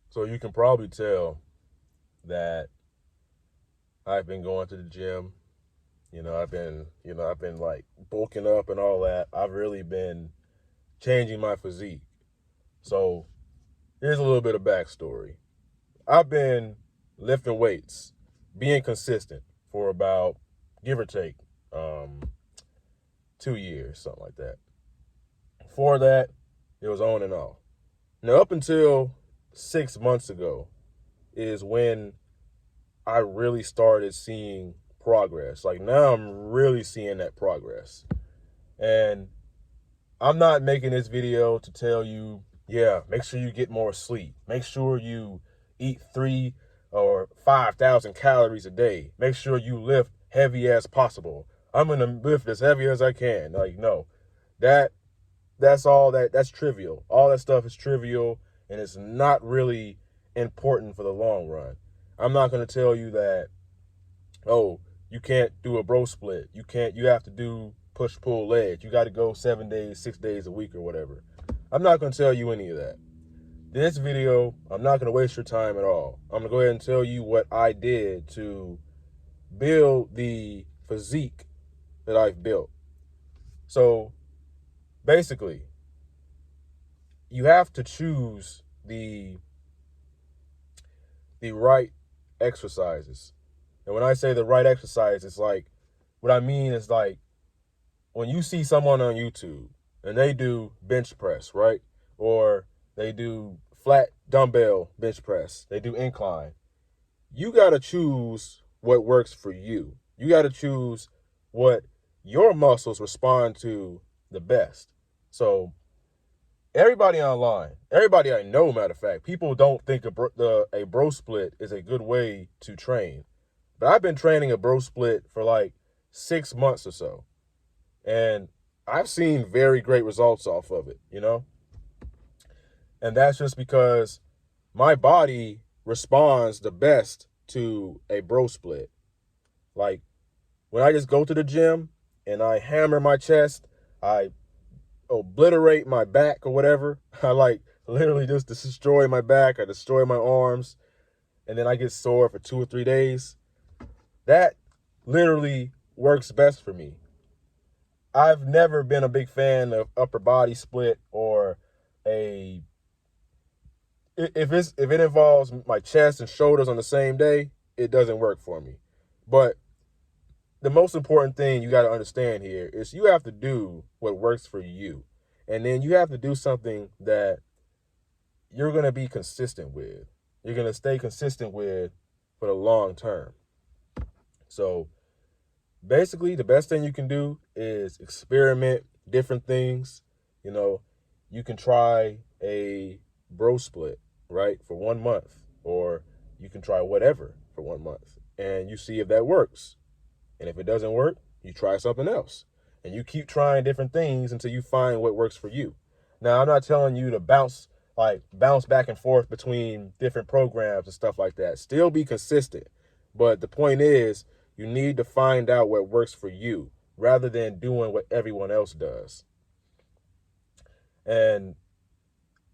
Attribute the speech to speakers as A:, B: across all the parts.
A: So you can probably tell that I've been going to the gym. I've been like bulking up and all that. I've really been changing my physique. So here's a little bit of backstory. I've been lifting weights, being consistent for about, give or take, um, 2 years, something like that. Before that, it was on and off. Now, up until 6 months ago is when I really started seeing progress. Like now I'm really seeing that progress. And I'm not making this video to tell you, yeah, make sure you get more sleep. Make sure you eat 3 or 5,000 calories a day. Make sure you lift heavy as possible. I'm going to lift as heavy as I can. Like, no, that that's trivial. All that stuff is trivial and it's not really important for the long run. I'm not going to tell you that, oh, you can't do a bro split. You have to do push pull legs. You got to go 7 days, 6 days a week or whatever. I'm not going to tell you any of that. This video, I'm not going to waste your time at all. I'm going to go ahead and tell you what I did to build the physique that I've built. So basically, you have to choose the right exercises. And when I say the right exercise, it's like, what I mean is like, when you see someone on YouTube and they do bench press, right? Or they do flat dumbbell bench press, they do incline. You got to choose what works for you. You got to choose what your muscles respond to the best. So everybody online, everybody I know, matter of fact, people don't think a bro split is a good way to train. But I've been training a bro split for like 6 months or so. And I've seen very great results off of it, you know? And that's just because my body responds the best to a bro split. Like when I just go to the gym and I hammer my chest, I obliterate my back or whatever. I like literally just destroy my back, I destroy my arms, and then I get sore for 2 or 3 days. That literally works best for me. I've never been a big fan of upper body split or a if it involves my chest and shoulders on the same day, it doesn't work for me. But the most important thing you got to understand here is you have to do what works for you. And then you have to do something that you're going to be consistent with. You're going to stay consistent with for the long term. So basically, the best thing you can do is experiment different things. You know, you can try a bro split, right, for 1 month, or you can try whatever for 1 month, and you see if that works. And if it doesn't work, you try something else. And you keep trying different things until you find what works for you. Now, I'm not telling you to bounce back and forth between different programs and stuff like that. Still be consistent. But the point is, you need to find out what works for you rather than doing what everyone else does. And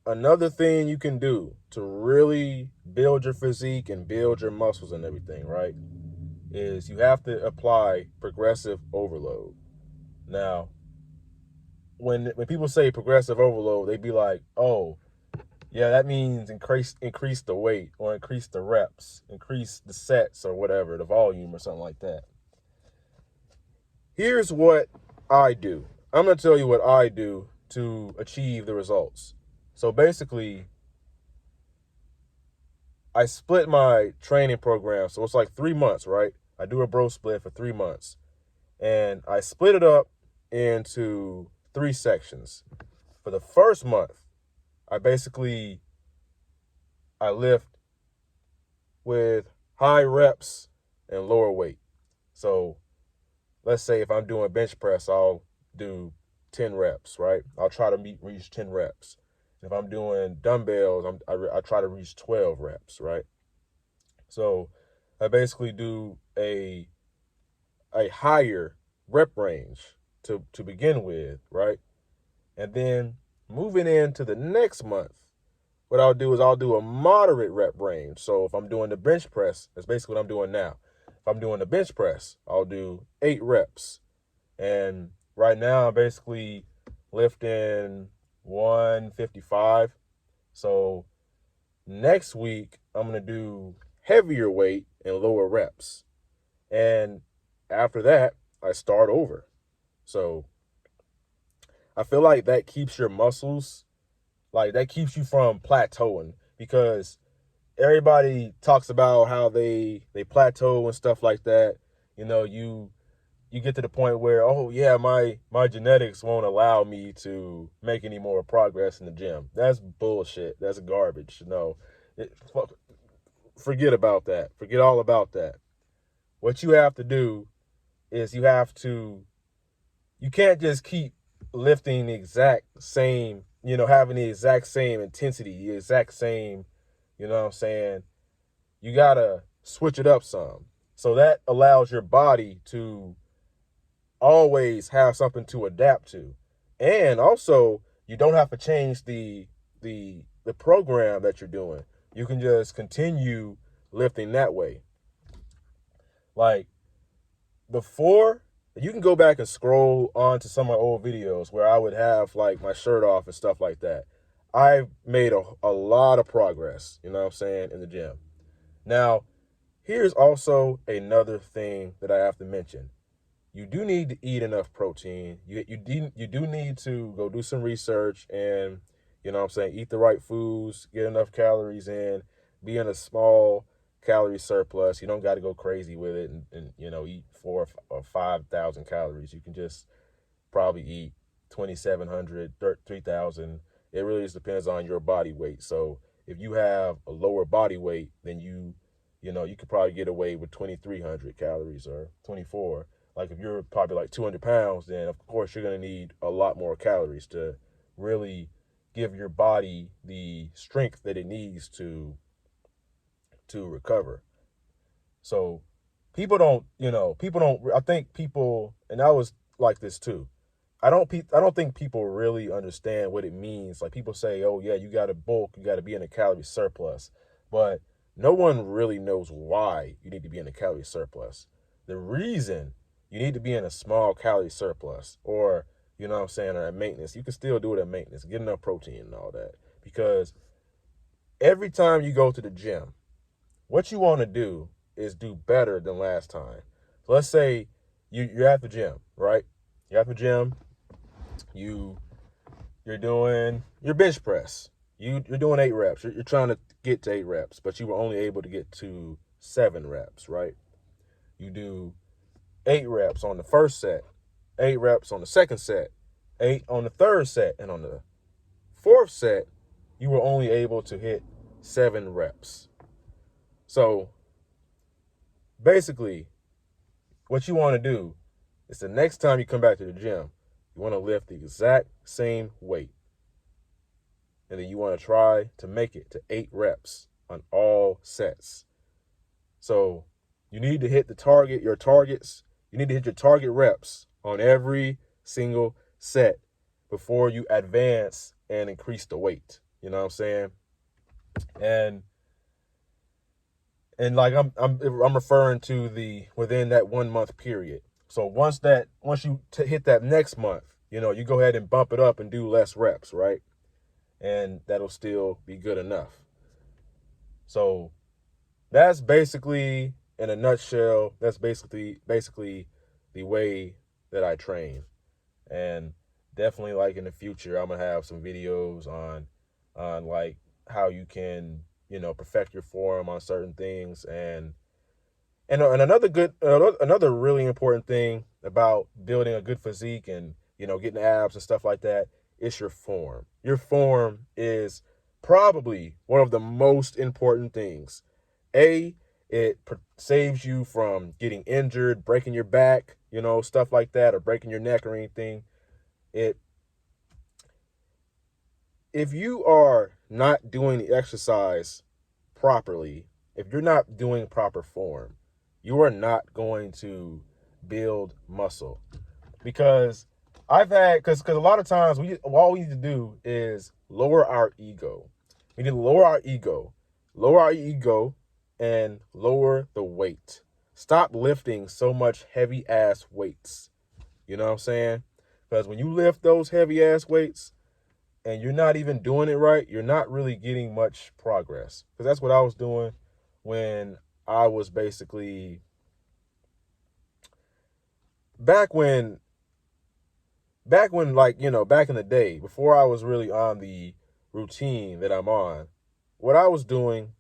A: another thing you can do to really build your physique and build your muscles and everything, right, is you have to apply progressive overload. Now, when people say progressive overload, they be like, oh, yeah, that means increase the weight or increase the reps, increase the sets or whatever, the volume or something like that. Here's what I do. I'm going to tell you what I do to achieve the results. So basically, I split my training program. So it's like 3 months, right? I do a bro split for 3 months. And I split it up into 3 sections. For the first month, I lift with high reps and lower weight. So let's say if I'm doing bench press, I'll do 10 reps, right? I'll try to reach 10 reps. If I'm doing dumbbells, I try to reach 12 reps, right? So I basically do a higher rep range to begin with, right? And then moving into the next month, what I'll do is I'll do a moderate rep range. So if I'm doing the bench press, that's basically what I'm doing now. If I'm doing the bench press, I'll do 8 reps. And right now I'm basically lifting 155. So next week I'm going to do heavier weight and lower reps. And after that, I start over. So I feel like that keeps your muscles, like that keeps you from plateauing, because everybody talks about how they plateau and stuff like that. You know, you get to the point where, oh yeah, my genetics won't allow me to make any more progress in the gym. That's bullshit. That's garbage. No, forget about that. Forget all about that. What you have to do is you can't just keep lifting the exact same, having the exact same intensity, the exact same, you know what I'm saying? You gotta switch it up some. So that allows your body to always have something to adapt to. And also, you don't have to change the program that you're doing. You can just continue lifting that way. Like before, you can go back and scroll on to some of my old videos where I would have like my shirt off and stuff like that. I've made a lot of progress, you know what I'm saying, in the gym. Now, here's also another thing that I have to mention. You do need to eat enough protein. You do need to go do some research and, you know what I'm saying, eat the right foods, get enough calories in, be in a small calorie surplus. You don't got to go crazy with it and eat 4 or 5,000 calories. You can just probably eat 2,700, 3,000. It really just depends on your body weight. So if you have a lower body weight, then you could probably get away with 2,300 calories or 24. Like if you're probably like 200 pounds, then of course you're going to need a lot more calories to really give your body the strength that it needs to recover. So I think people, and I was like this too. I don't think people really understand what it means. Like people say, oh yeah, you got to bulk, you got to be in a calorie surplus. But no one really knows why you need to be in a calorie surplus. The reason you need to be in a small calorie surplus, or, you know what I'm saying, or at maintenance, you can still do it at maintenance, get enough protein and all that. Because every time you go to the gym, what you want to do is do better than last time. So let's say you're at the gym, right? You're at the gym, you're doing your bench press. You're doing 8 reps. You're trying to get to 8 reps, but you were only able to get to 7 reps, right? You do 8 reps on the first set, 8 reps on the second set, 8 on the third set, and on the fourth set, you were only able to hit 7 reps. So basically, what you want to do is the next time you come back to the gym, you want to lift the exact same weight. And then you want to try to make it to 8 reps on all sets. So you need to hit your targets. You need to hit your target reps on every single set before you advance and increase the weight. You know what I'm saying? And like I'm referring to the within that 1 month period. So once you hit that next month, you go ahead and bump it up and do less reps, right? And that'll still be good enough. So that's basically, in a nutshell, that's basically the way that I train. And definitely, like, in the future, I'm gonna have some videos on like how you can, perfect your form on certain things. And another really important thing about building a good physique and, getting abs and stuff like that is your form. Your form is probably one of the most important things. It saves you from getting injured, breaking your back, stuff like that, or breaking your neck or anything. If you are not doing the exercise properly, if you're not doing proper form, you are not going to build muscle. Because because a lot of times all we need to do is lower our ego. We need to lower our ego and lower the weight. Stop lifting so much heavy ass weights. You know what I'm saying? Because when you lift those heavy ass weights and you're not even doing it right, you're not really getting much progress. Because that's what I was doing when I was basically back when like, you know, back in the day, before I was really on the routine that I'm on, what I was doing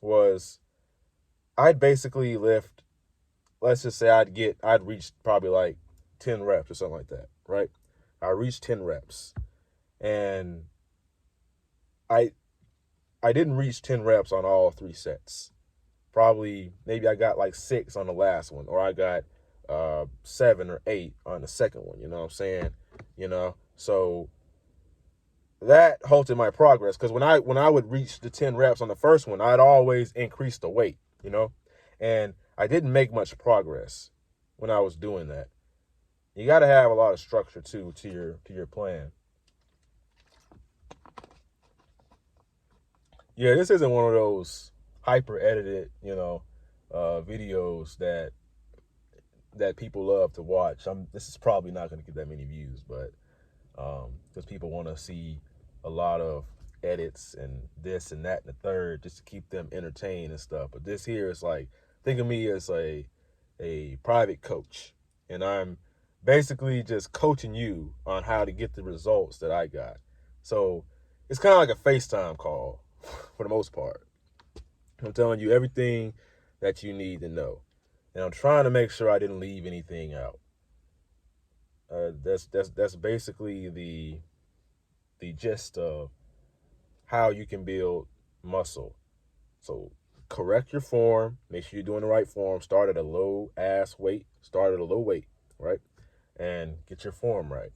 A: was I'd basically lift, let's just say I'd reach probably like 10 reps or something like that, right? I reached 10 reps and I didn't reach 10 reps on all 3 sets. Probably maybe I got like 6 on the last one, or I got 7 or 8 on the second one, you know what I'm saying? You know, so that halted my progress, because when I would reach the 10 reps on the first one, I'd always increase the weight, you know, and I didn't make much progress when I was doing that. You got to have a lot of structure too to your plan. Yeah, this isn't one of those hyper edited, you know, videos that people love to watch. This is probably not going to get that many views, but because people want to see a lot of edits and this and that and the third, just to keep them entertained and stuff. But this here is like, think of me as a private coach, and I'm basically just coaching you on how to get the results that I got. So it's kind of like a FaceTime call for the most part. I'm telling you everything that you need to know, and I'm trying to make sure I didn't leave anything out. That's basically the gist of how you can build muscle. So correct your form, make sure you're doing the right form, start at a low weight, right? And get your form right.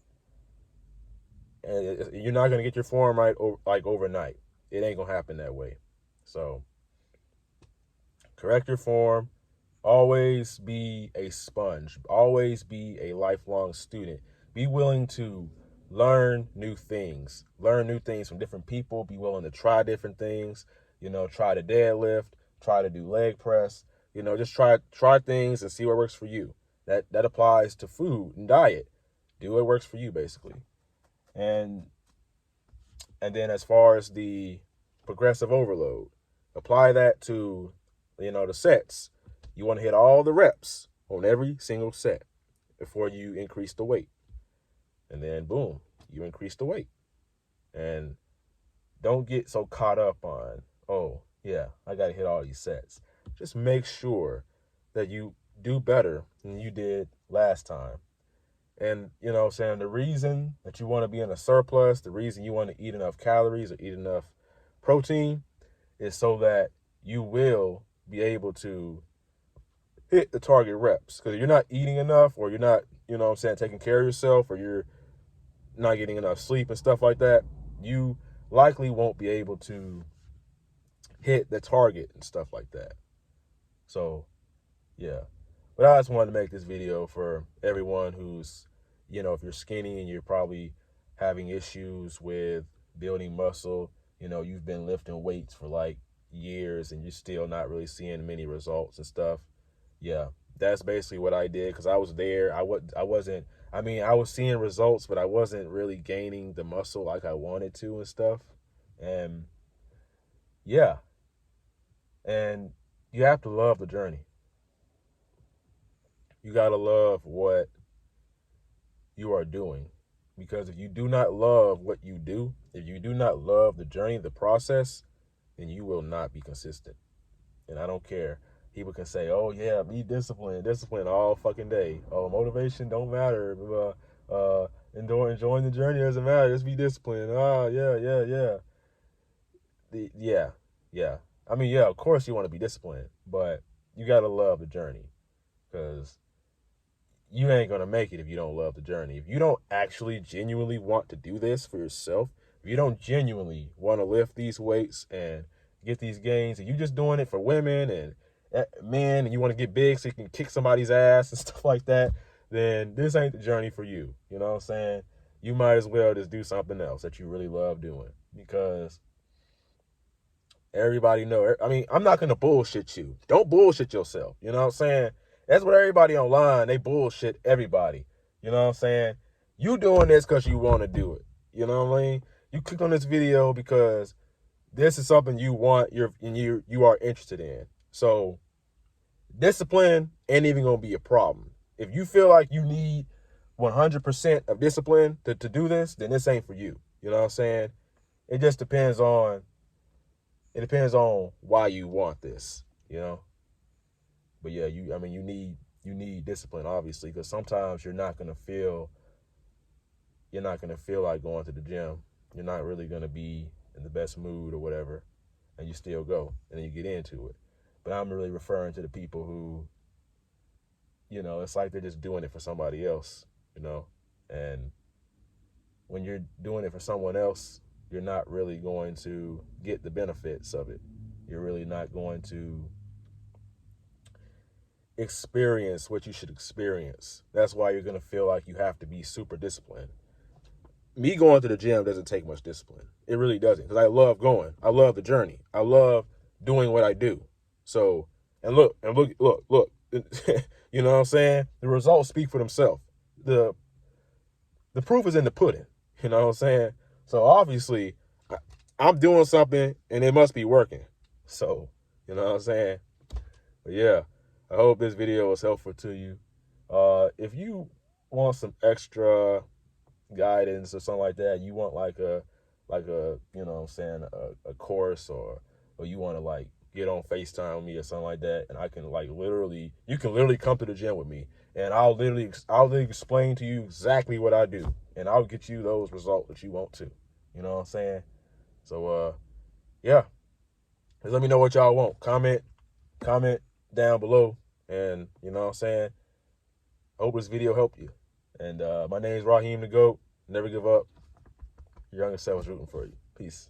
A: And you're not going to get your form right like overnight. It ain't going to happen that way. So correct your form. Always be a sponge. Always be a lifelong student. Be willing to learn new things. Learn new things from different people. Be willing to try different things. You know, try to deadlift, try to do leg press. You know, just try things and see what works for you. That applies to food and diet. Do what works for you, basically. And then as far as the progressive overload, apply that to, you know, the sets. You want to hit all the reps on every single set before you increase the weight. And then boom, you increase the weight. And don't get so caught up on, oh, yeah, I got to hit all these sets. Just make sure that you do better than you did last time. And, you know what I'm saying, the reason that you want to be in a surplus, the reason you want to eat enough calories or eat enough protein is so that you will be able to hit the target reps. Because if you're not eating enough, or you're not, you know what I'm saying, taking care of yourself, or you're not getting enough sleep and stuff like that, you likely won't be able to hit the target and stuff like that. So, yeah. But I just wanted to make this video for everyone who's, you know, if you're skinny and you're probably having issues with building muscle, you know, you've been lifting weights for like years and you're still not really seeing many results and stuff. Yeah, that's basically what I did, because I was there. I was seeing results, but I wasn't really gaining the muscle like I wanted to and stuff. And yeah, and you have to love the journey. You got to love what you are doing, because if you do not love what you do, if you do not love the journey, the process, then you will not be consistent. And I don't care. People can say, oh yeah, be disciplined all fucking day. Oh, motivation don't matter. Enjoying the journey doesn't matter. Just be disciplined. Yeah. Yeah. I mean, yeah, of course you want to be disciplined, but you got to love the journey, because you ain't going to make it if you don't love the journey. If you don't actually genuinely want to do this for yourself, if you don't genuinely want to lift these weights and get these gains, and you just doing it for women and men, and you want to get big so you can kick somebody's ass and stuff like that, then this ain't the journey for you. You know what I'm saying? You might as well just do something else that you really love doing, because Everybody know. I mean, I'm not going to bullshit you. Don't bullshit yourself. You know what I'm saying? That's what everybody online, they bullshit everybody. You know what I'm saying? You doing this because you want to do it. You know what I mean? You clicked on this video because this is something you want, you are interested in. So discipline ain't even going to be a problem. If you feel like you need 100% of discipline to do this, then this ain't for you. You know what I'm saying? It just depends on why you want this, you know? But yeah, you need discipline, obviously, because sometimes you're not gonna feel like going to the gym. You're not really gonna be in the best mood or whatever, and you still go and then you get into it. But I'm really referring to the people who, it's like they're just doing it for somebody else, and when you're doing it for someone else, you're not really going to get the benefits of it. You're really not going to experience what you should experience. That's why you're going to feel like you have to be super disciplined. Me going to the gym doesn't take much discipline. It really doesn't, because I love going. I love the journey. I love doing what I do. So, and look. You know what I'm saying? The results speak for themselves. The proof is in the pudding. You know what I'm saying? So obviously, I'm doing something and it must be working. So, you know what I'm saying? But yeah, I hope this video was helpful to you. If you want some extra guidance or something like that, you want like a you know what I'm saying, a course, or you want to like get on FaceTime with me or something like that, and I can you can literally come to the gym with me, and I'll literally explain to you exactly what I do, and I'll get you those results that you want to. You know what I'm saying? So yeah, just let me know what y'all want. Comment down below, and you know what I'm saying, I hope this video helped you. And my name is Raheem the GOAT. Never give up. Your younger self is rooting for you. Peace.